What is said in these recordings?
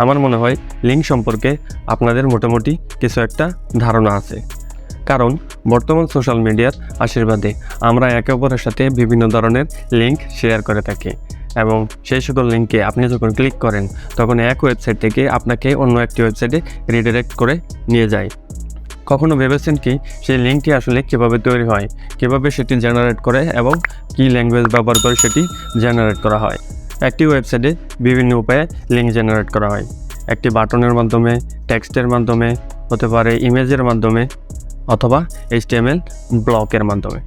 আমার মনে হয় লিঙ্ক সম্পর্কে আপনাদের মোটামুটি কিছু একটা ধারণা আছে, কারণ বর্তমান সোশ্যাল মিডিয়ার আশীর্বাদে আমরা একে অপরের সাথে বিভিন্ন ধরনের লিঙ্ক শেয়ার করে থাকি এবং সেই সকল লিঙ্কে আপনি যখন ক্লিক করেন তখন এক ওয়েবসাইট থেকে আপনাকে অন্য একটি ওয়েবসাইটে রিডাইরেক্ট করে নিয়ে যায়। কখনো ভেবেছেন কি সেই লিঙ্কটি আসলে কীভাবে তৈরি হয়, কীভাবে সেটি জেনারেট করে এবং কী ল্যাঙ্গুয়েজ ব্যবহার করে সেটি জেনারেট করা হয়? একটি ওয়েবসাইটে বিভিন্ন উপায়ে লিঙ্ক জেনারেট করা হয়। একটি বাটনের মাধ্যমে, টেক্সটের মাধ্যমে, হতে পারে ইমেজের মাধ্যমে, অথবা HTML ব্লকের মাধ্যমে।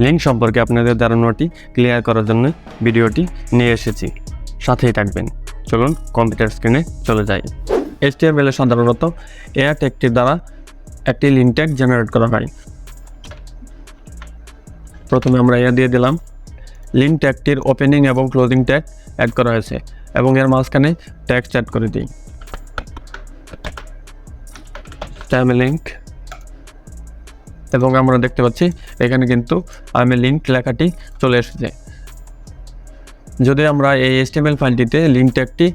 লিঙ্ক সম্পর্কে আপনাদের ধারণাটি ক্লিয়ার করার জন্য ভিডিওটি নিয়ে এসেছি, সাথেই থাকবেন। চলুন কম্পিউটার স্ক্রিনে চলে যাই। HTML সাধারণত এআর ট্যাগটির দ্বারা একটি লিঙ্ক ট্যাগ জেনারেট করা হয়। প্রথমে আমরা এআর দিয়ে দিলাম। লিঙ্ক ট্যাগটির ওপেনিং এবং ক্লোজিং ট্যাগ অ্যাড করা হয়েছে এবং এর মাঝখানে টেক্সট অ্যাড করে দিই। লিঙ্ক, এবং আমরা দেখতে পাচ্ছি এখানে কিন্তু আমি লিঙ্ক লেখাটি চলে এসেছে। যদি আমরা এই HTML ফাইলটিতে লিঙ্ক ট্যাগটি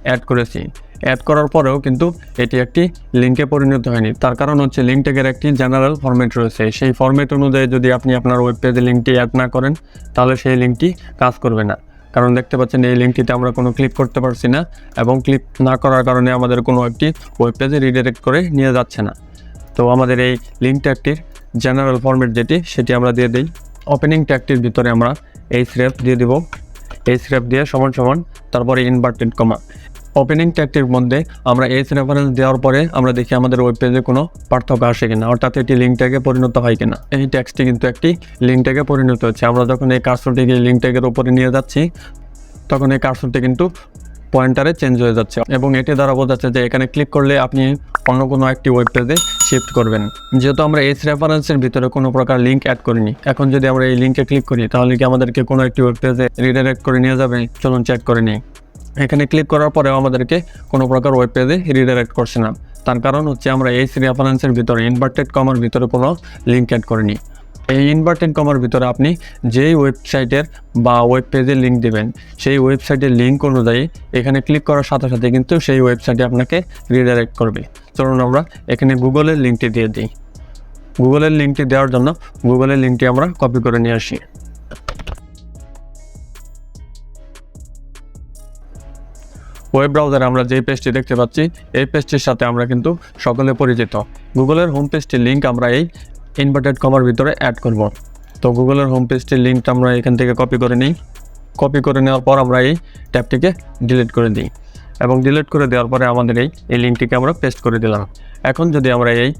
অ্যাড করেছি, অ্যাড করার পরেও কিন্তু এটি একটি লিঙ্কে পরিণত হয়নি। তার কারণ হচ্ছে লিঙ্ক ট্যাগের একটি জেনারেল ফরম্যাট রয়েছে। সেই ফরম্যাট অনুযায়ী যদি আপনি আপনার ওয়েব পেজে লিঙ্কটি অ্যাড না করেন তাহলে সেই লিঙ্কটি কাজ করবে না। কারণ দেখতে পাচ্ছেন এই লিঙ্কটিতে আমরা কোনো ক্লিক করতে পারছি না এবং ক্লিক না করার কারণে আমাদের কোনো একটি ওয়েব পেজে রিডাইরেক্ট করে নিয়ে যাচ্ছে না। তো আমাদের এই লিঙ্ক ট্যাগটির জেনারেল ফরম্যাট যেটি, সেটি আমরা দিয়ে দিই। ওপেনিং ট্যাগটির ভিতরে আমরা href দিয়ে দিব। href দিয়ে সমান সমান তারপরে ইনভার্টেড কমা। ওপেনিং ট্যাগটির মধ্যে আমরা রেফারেন্স দেওয়ার পরে আমরা দেখি আমাদের ওয়েব পেজে কোনো পার্থক্য আসে কিনা, অর্থাৎ এটি লিঙ্ক ট্যাগে পরিণত হয় কিনা। এই ট্যাগটি কিন্তু একটি লিঙ্ক ট্যাগে পরিণত হচ্ছে। আমরা যখন এই কার্সরটিকে লিঙ্ক ট্যাগের উপরে নিয়ে যাচ্ছি তখন এই কার্সরটি কিন্তু পয়েন্টারে চেঞ্জ হয়ে যাচ্ছে এবং এটি দ্বারা বোঝাচ্ছে যে এখানে ক্লিক করলে আপনি অন্য কোনো একটি ওয়েব পেজে শিফট করবেন। যেহেতু আমরা এই রেফারেন্সের ভিতরে কোনো প্রকার লিঙ্ক অ্যাড করিনি, এখন যদি আমরা এই লিঙ্কে ক্লিক করি তাহলে কি আমাদেরকে কোনো একটি ওয়েব পেজে রিডাইরেক্ট করে নিয়ে যাবে? চলুন চেক করে নিই। এখানে ক্লিক করার পরেও আমাদেরকে কোনো প্রকার ওয়েব পেজে রিডাইরেক্ট করছে না। তার কারণ হচ্ছে আমরা এই রেফারেন্সের ভিতরে ইনভার্টেড কমার ভিতরে কোনো লিঙ্ক অ্যাড করিনি। এই ইনভার্টেড কমার ভিতরে আপনি যেই ওয়েবসাইটের বা ওয়েব পেজের লিঙ্ক দেবেন সেই ওয়েবসাইটের লিঙ্ক অনুযায়ী এখানে ক্লিক করার সাথে সাথে কিন্তু সেই ওয়েবসাইটে আপনাকে রিডাইরেক্ট করবে। চলুন আমরা এখানে গুগলের লিঙ্কটি দিয়ে দিই। গুগলের লিঙ্কটি দেওয়ার জন্য গুগলের লিঙ্কটি আমরা কপি করে নিয়ে আসি। ওয়েব ব্রাউজারে আমরা যে পেজটি দেখতে পাচ্ছি এই পেজটির সাথে আমরা কিন্তু সকলে পরিচিত। গুগলের হোম পেজটির লিঙ্ক আমরা এই ইনভার্টেড কমার ভিতরে অ্যাড করব। তো গুগলের হোম পেজটির লিঙ্কটা আমরা এখান থেকে কপি করে নিই। কপি করে নেওয়ার পর আমরা এই ট্যাবটিকে ডিলিট করে দিই এবং ডিলিট করে দেওয়ার পরে আমাদের এই লিঙ্কটিকে আমরা পেস্ট করে দিলাম। এখন যদি আমরা এই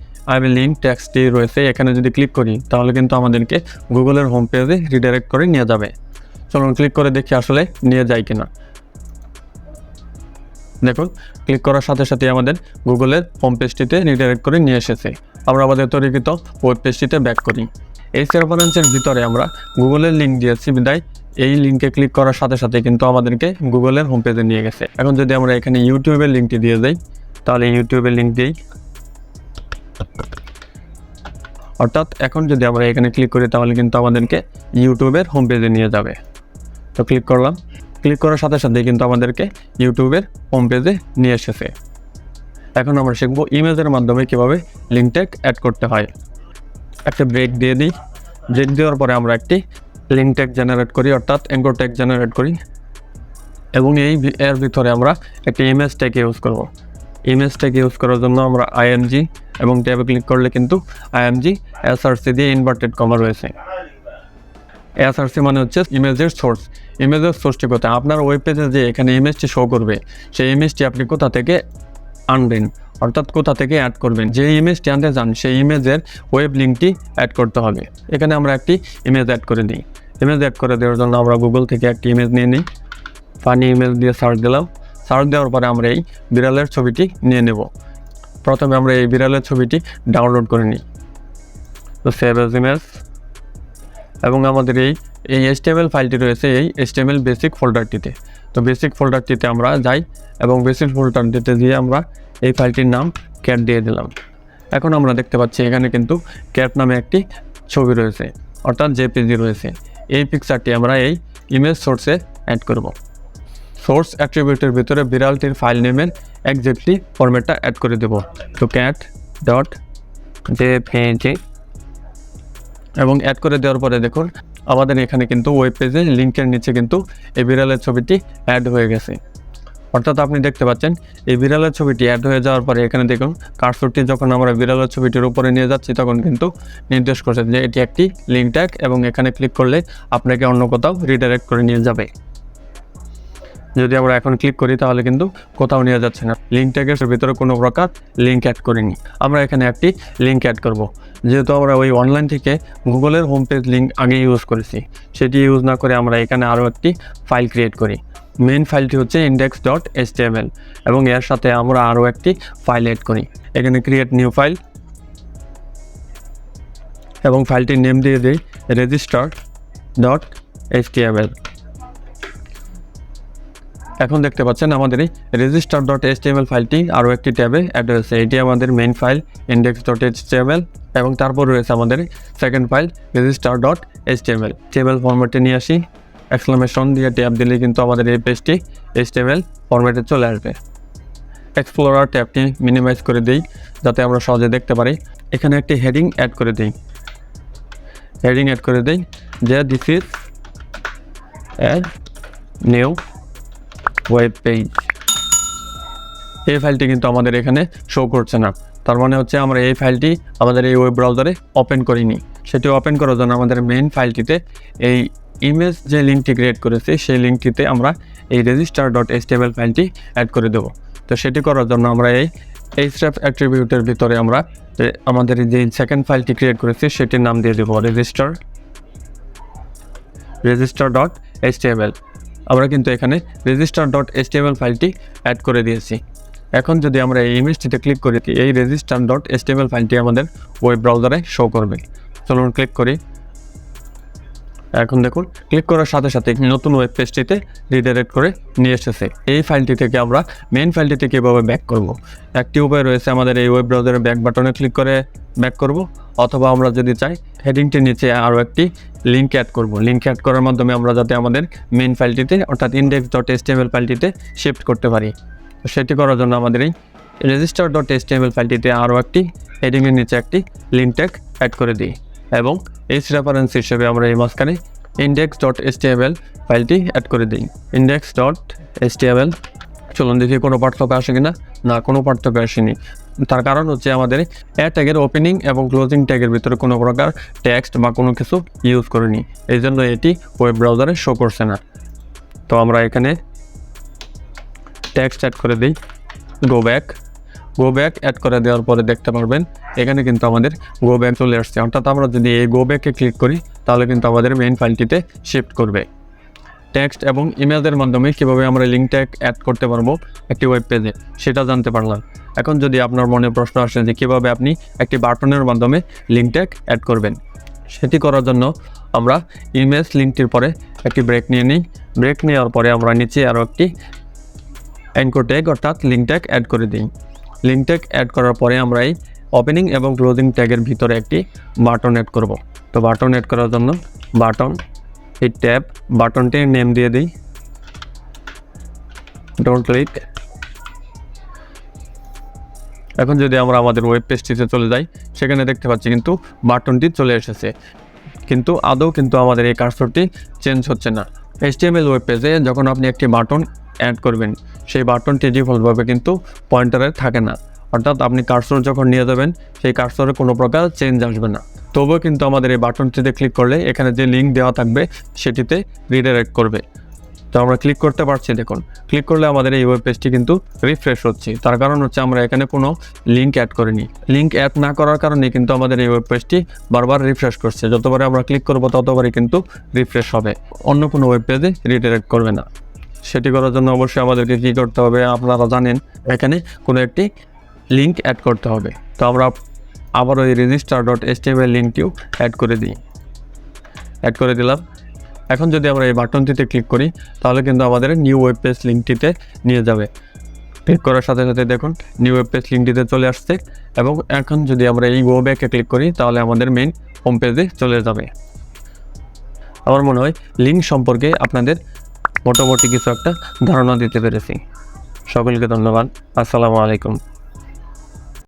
লিঙ্ক ট্যাক্সটি রয়েছে এখানে যদি ক্লিক করি তাহলে কিন্তু আমাদেরকে গুগলের হোম পেজে রিডাইরেক্ট করে নিয়ে যাবে। চলুন ক্লিক করে দেখি আসলে নিয়ে যায় কিনা। দেখুন, ক্লিক করার সাথে সাথে আমাদের গুগলের হোম পেজটিতে রিডাইরেক্ট করে নিয়ে এসেছে। আমরা আমাদের তৈরিকৃত ওয়েব পেজটিতে ব্যাক করি। এই রেফারেন্সের ভিতরে আমরা গুগলের লিঙ্ক দিয়েছি বিদায় এই লিঙ্কে ক্লিক করার সাথে সাথে কিন্তু আমাদেরকে গুগলের হোম পেজে নিয়ে গেছে। এখন যদি আমরা এখানে ইউটিউবের লিঙ্কটি দিয়ে যাই তাহলে ইউটিউবের লিঙ্ক দিই, অর্থাৎ এখন যদি আমরা এখানে ক্লিক করি তাহলে কিন্তু আমাদেরকে ইউটিউবের হোম পেজে নিয়ে যাবে। তো ক্লিক করলাম, ক্লিক করার সাথে সাথে কিন্তু আমাদেরকে ইউটিউবের হোম পেজে নিয়ে এসেছে। এখন আমরা শিখব ইমেজের মাধ্যমে কীভাবে লিঙ্ক ট্যাগ অ্যাড করতে হয়। একটা ব্রেক দিয়ে দিই। ব্রেক দেওয়ার পরে আমরা একটি লিঙ্ক ট্যাগ জেনারেট করি, অর্থাৎ অ্যাঙ্কর ট্যাগ জেনারেট করি এবং এর ভিতরে আমরা একটি ইমেজ ট্যাগ ইউজ করব। ইমেজ ট্যাগ ইউজ করার জন্য আমরা img এবং ট্যাবে ক্লিক করলে কিন্তু img src দিয়ে ইনভার্টেড কমা রয়েছে। src মানে হচ্ছে ইমেজের সোর্স। ইমেজের সোর্সটি কোথায়? আপনার ওয়েব পেজে যে এখানে ইমেজটি শো করবে সেই ইমেজটি আপনি কোথা থেকে আনবেন, অর্থাৎ কোথা থেকে অ্যাড করবেন। যে ইমেজটি আনতে চান সেই ইমেজের ওয়েব লিঙ্কটি অ্যাড করতে হবে। এখানে আমরা একটি ইমেজ অ্যাড করে দিই। ইমেজ অ্যাড করে দেওয়ার জন্য আমরা গুগল থেকে একটি ইমেজ নিয়ে নিই। ফানি ইমেজ দিয়ে সার্চ দিলাম। সার্চ দেওয়ার পরে আমরা এই বিড়ালের ছবিটি নিয়ে নেব। প্রথমে আমরা এই বিড়ালের ছবিটি ডাউনলোড করে নিই। তো সেভ এজ ইমেজ, এবং আমাদের এই HTML ফাইলটি রয়েছে এই HTML বেসিক ফোল্ডারটিতে। তো বেসিক ফোল্ডারটিতে আমরা যাই এবং বেসিক ফোল্ডারটিতে দিয়ে আমরা এই ফাইলটির নাম ক্যাট দিয়ে দিলাম। এখন আমরা দেখতে পাচ্ছি এখানে কিন্তু ক্যাট নামে একটি ছবি রয়েছে, অর্থাৎ JPG রয়েছে। এই পিকচারটি আমরা এই ইমেজ সোর্সে অ্যাড করব। সোর্স অ্যাট্রিবিউটের ভিতরে বিড়ালটির ফাইল নেমের এক্স্যাক্টলি ফরম্যাটটা অ্যাড করে দেব। তো ক্যাট ডট জেপিজি এবং অ্যাড করে দেওয়ার পরে দেখুন আমাদের এখানে কিন্তু ওয়েব পেজে লিঙ্কের নিচে কিন্তু এই বিড়ালের ছবিটি অ্যাড হয়ে গেছে। অর্থাৎ আপনি দেখতে পাচ্ছেন এই বিড়ালের ছবিটি অ্যাড হয়ে যাওয়ার পরে এখানে দেখুন কার্সরটি যখন আমরা বিড়ালের ছবিটির উপরে নিয়ে যাচ্ছি তখন কিন্তু নির্দেশ করছে যে এটি একটি লিঙ্ক ট্যাগ এবং এখানে ক্লিক করলে আপনাকে অন্য কোথাও রিডাইরেক্ট করে নিয়ে যাবে। যদি আমরা এখন ক্লিক করি তাহলে কিন্তু কোথাও নিয়ে যাচ্ছে না, লিঙ্ক ট্যাগের ভিতরে কোনো প্রকার লিঙ্ক অ্যাড করিনি। আমরা এখানে একটি লিঙ্ক অ্যাড করব। যেহেতু আমরা ওই অনলাইন থেকে গুগলের হোম পেজ লিঙ্ক আগে ইউজ করেছি, সেটি ইউজ না করে আমরা এখানে আরও একটি ফাইল ক্রিয়েট করি। মেইন ফাইলটি হচ্ছে index.html এবং এর সাথে আমরা আরও একটি ফাইল অ্যাড করি। এখানে ক্রিয়েট নিউ ফাইল এবং ফাইলটির নেম দিয়ে দিই register.html। এখন দেখতে পাচ্ছেন আমাদের এই register.html ফাইলটি আরও একটি ট্যাবে অ্যাড হয়েছে। এটি আমাদের মেইন ফাইল index.html এবং তারপর রয়েছে আমাদের সেকেন্ড ফাইল register.html। টেবিল ফরম্যাটে নিয়ে আসি, এক্সক্লামেশন দিয়ে ট্যাব দিলে কিন্তু আমাদের এই পেজটি HTML ফরম্যাটে চলে আসবে। এক্সপ্লোরার ট্যাবটি মিনিমাইজ করে দিই যাতে আমরা সহজে দেখতে পারি। এখানে একটি হেডিং অ্যাড করে দিই, যে this is a new web page. এই ফাইলটি কিন্তু আমাদের এখানে শো করছে না, তার মানে হচ্ছে আমরা এই ফাইলটি আমাদের এই ওয়েব ব্রাউজারে ওপেন করিনি। সেটি ওপেন করার জন্য আমাদের মেইন ফাইলটিতে এই ইমেজ যে লিঙ্কটি ক্রিয়েট করেছে সেই লিঙ্কটিতে আমরা এই register.html ফাইলটি অ্যাড করে দেব। তো সেটি করার জন্য আমরা এই href অ্যাট্রিবিউটের ভিতরে আমরা আমাদের যে সেকেন্ড ফাইলটি ক্রিয়েট করেছি সেটির নাম দিয়ে দেব register.html। আমরা কিন্তু এখানে register.html ফাইলটি অ্যাড করে দিয়েছি। এখন যদি আমরা এই ইমেজটিতে ক্লিক করি এই register.html ফাইলটি আমাদের ওয়েব ব্রাউজারে শো করবে। চলুন ক্লিক করি। এখন দেখুন ক্লিক করার সাথে সাথে নতুন ওয়েব পেজটিতে রিডাইরেক্ট করে নিয়ে এসেছে। এই ফাইলটি থেকে আমরা মেইন ফাইলটিতে কীভাবে ব্যাক করব, একটি উপায় রয়েছে, আমাদের এই ওয়েব ব্রাউজারে ব্যাক বাটনে ক্লিক করে ব্যাক করব, অথবা আমরা যদি চাই হেডিংটির নিচে আরও একটি লিঙ্ক অ্যাড করব। লিঙ্ক অ্যাড করার মাধ্যমে আমরা যাতে আমাদের মেইন ফাইলটিতে অর্থাৎ index.html ফাইলটিতে শিফট করতে পারি। তো সেটি করার জন্য আমাদের এই register.html ফাইলটিতে আরও একটি হেডিংয়ের নিচে একটি লিঙ্ক ট্যাগ অ্যাড করে দিই এবং এই রেফারেন্স হিসেবে আমরা এই মাঝখানে index.html ফাইলটি অ্যাড করে দিই। index.html চলুন দেখি কোনো পার্থক্য আসে কিনা। না, কোনো পার্থক্য আসেনি। তার কারণ হচ্ছে আমাদের ট্যাগের ওপেনিং এবং ক্লোজিং ট্যাগের ভিতরে কোনো প্রকার টেক্সট বা কোনো কিছু ইউজ করিনি, এই জন্য এটি ওয়েব ব্রাউজারে শো করছে না। তো আমরা এখানে টেক্সট অ্যাড করে দিই, গো ব্যাক অ্যাড করে দেওয়ার পরে দেখতে পারবেন এখানে কিন্তু আমাদের গো ব্যাক চলে আসছে। অর্থাৎ আমরা যদি এই গো ব্যাকে ক্লিক করি তাহলে কিন্তু আমাদের মেইন ফাইলটিতে শিফট করবে। টেক্সট এবং ইমেজের মাধ্যমে কীভাবে আমরা লিঙ্ক ট্যাগ অ্যাড করতে পারবো একটি ওয়েব পেজে সেটা জানতে পারলাম। এখন যদি আপনার মনে প্রশ্ন আসে যে কীভাবে আপনি একটি বাটনের মাধ্যমে লিঙ্ক ট্যাগ অ্যাড করবেন, সেটি করার জন্য আমরা ইমেজ লিঙ্কটির পরে একটি ব্রেক নিয়ে নিই। ব্রেক নেওয়ার পরে আমরা নিচে আরও একটি অ্যাঙ্কর ট্যাগ অর্থাৎ লিঙ্ক ট্যাগ অ্যাড করে দিই। লিঙ্ক ট্যাগ অ্যাড করার পরে আমরা এই ওপেনিং এবং ক্লোজিং ট্যাগের ভিতরে একটি বাটন অ্যাড করব। তো বাটন অ্যাড করার জন্য এই ট্যাব বাটনটির নেম দিয়ে দিই ডোন্ট ক্লিক। এখন যদি আমরা আমাদের ওয়েব পেজটিতে চলে যাই সেখানে দেখতে পাচ্ছি কিন্তু বাটনটি চলে এসেছে, কিন্তু আদৌ কিন্তু আমাদের এই কার্সরটি চেঞ্জ হচ্ছে না। HTML ওয়েব পেজে যখন আপনি একটি বাটন অ্যাড করবেন সেই বাটনটি ডিফল্টভাবে কিন্তু পয়েন্টারে থাকে না, অর্থাৎ আপনি কার্সর যখন নিয়ে যাবেন সেই কার্সরে কোনো প্রকার চেঞ্জ আসবে না। তবুও কিন্তু আমাদের এই বাটনটিতে ক্লিক করলে এখানে যে লিঙ্ক দেওয়া থাকবে সেটিতে রিডাইরেক্ট করবে। তো আমরা ক্লিক করতে পারছি, দেখুন ক্লিক করলে আমাদের এই ওয়েব পেজটি কিন্তু রিফ্রেশ হচ্ছে। তার কারণ হচ্ছে আমরা এখানে কোনো লিঙ্ক অ্যাড করিনি। লিঙ্ক অ্যাড না করার কারণে কিন্তু আমাদের এই ওয়েব পেজটি বারবার রিফ্রেশ করছে, যতবারে আমরা ক্লিক করব ততবারই কিন্তু রিফ্রেশ হবে, অন্য কোনো ওয়েব পেজে রিডাইরেক্ট করবে না। সেটি করার জন্য অবশ্যই আমাদেরকে কী করতে হবে আপনারা জানেন, এখানে কোনো একটি লিঙ্ক অ্যাড করতে হবে। তো আমরা আবার ওই register.html লিঙ্কটিও অ্যাড করে দিলাম। এখন যদি আমরা এই বাটনটিতে ক্লিক করি তাহলে কিন্তু আমাদের নিউ ওয়েব পেজ লিঙ্কটিতে নিয়ে যাবে। ক্লিক করার সাথে সাথে দেখুন নিউ ওয়েব পেজ লিঙ্কটিতে চলে আসছে এবং এখন যদি আমরা এই গো ব্যাকে ক্লিক করি তাহলে আমাদের মেইন হোম পেজে চলে যাবে। আমার মনে হয় লিঙ্ক সম্পর্কে আপনাদের মোটামুটি কিছু একটা ধারণা দিতে পেরেছি। সকলকে ধন্যবাদ। আসসালামু আলাইকুম।